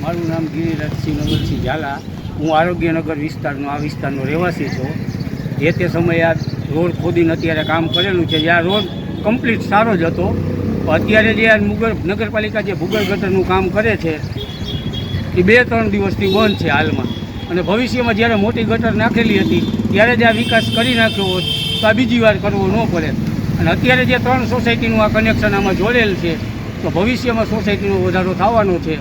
મારું નામ ગિરિરાજસિંહ નવલસિંહ ઝાલા. હું આરોગ્યનગર વિસ્તારનો રહેવાસી છું. જે તે સમયે આ રોડ ખોદીને અત્યારે કામ કરેલું છે. આ રોડ કમ્પ્લીટ સારો જ હતો. અત્યારે જે આ નગરપાલિકા જે ભૂગર્ભ ગટરનું કામ કરે છે એ 2-3 દિવસથી બંધ છે હાલમાં. અને ભવિષ્યમાં જ્યારે મોટી ગટર નાખેલી હતી ત્યારે જ આ વિકાસ કરી નાખ્યો હોત તો આ બીજી વાર કરવો ન પડે. અને અત્યારે જે 3 સોસાયટીનું આ કનેક્શન આમાં જોડેલ છે તો ભવિષ્યમાં સોસાયટીનો વધારો થવાનો છે.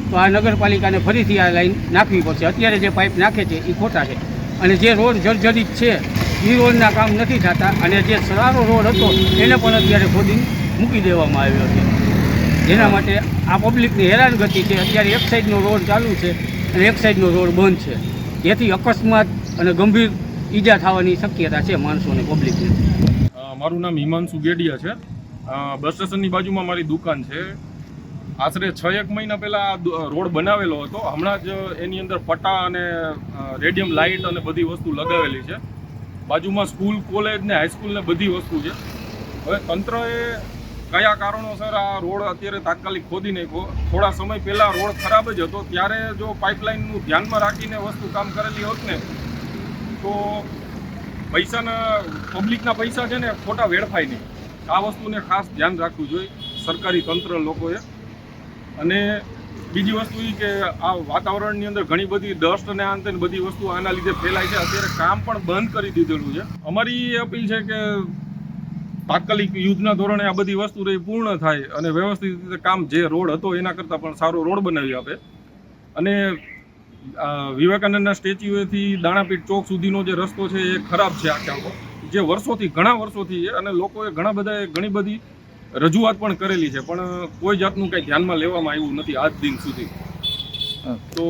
તો આ નગરપાલિકાને ફરીથી આ લાઈન નાખવી પડશે. અત્યારે જે પાઇપ નાખે છે એ ખોટા છે. અને જે રોડ જર્જરિત છે એ રોડના કામ નથી થતા. અને જે સારો રોડ હતો એને પણ અત્યારે ખોદી મૂકી દેવામાં આવ્યો છે. જેના માટે આ પબ્લિકની હેરાનગતિ છે. અત્યારે એક સાઈડનો રોડ ચાલુ છે અને એક સાઈડનો રોડ બંધ છે. જેથી અકસ્માત અને ગંભીર ઈજા થવાની શક્યતા છે માણસોને, પબ્લિકને. મારું નામ હિમાંશુ ગેડિયા છે. બસ સ્ટેશનની બાજુમાં મારી દુકાન છે. આશરે 6-1 મહિના પહેલાં રોડ બનાવેલો હતો. હમણાં જ એની અંદર પટ્ટા અને રેડિયમ લાઇટ અને બધી વસ્તુ લગાવેલી છે. બાજુમાં સ્કૂલ, કોલેજ ને હાઈસ્કૂલ ને બધી વસ્તુ છે. હવે તંત્રએ કયા કારણોસર આ રોડ અત્યારે તાત્કાલિક ખોદી નાખ્યો? થોડા સમય પહેલાં રોડ ખરાબ જ હતો ત્યારે જો પાઇપલાઇનનું ધ્યાનમાં રાખીને વસ્તુ કામ કરેલી હોત ને તો પબ્લિકના પૈસા છે ને ખોટા વેડફાય નહીં. આ વસ્તુને ખાસ ધ્યાન રાખવું જોઈએ સરકારી તંત્ર લોકોએ. અને બીજી વસ્તુ એ કે આ વાતાવરણની અંદર ઘણી બધી ડસ્ટ અને આ તે બધી વસ્તુ આના લીધે ફેલાય છે. અત્યારે કામ પણ બંધ કરી દીધેલું છે. અમારી એ અપીલ છે કે તાત્કાલિક યુદ્ધના ધોરણે આ બધી વસ્તુ પૂર્ણ થાય અને વ્યવસ્થિત રીતે કામ, જે રોડ હતો એના કરતાં પણ સારો રોડ બનાવી આપે. અને વિવેકાનંદના સ્ટેચ્યુએથી દાણાપીઠ ચોક સુધીનો જે રસ્તો છે એ ખરાબ છે આખો, જે ઘણા વર્ષોથી છે. અને લોકોએ ઘણી બધી રજૂઆત પણ કરેલી છે, પણ કોઈ જાતનું કંઈ ધ્યાનમાં લેવામાં આવ્યું નથી આજ દિન સુધી. તો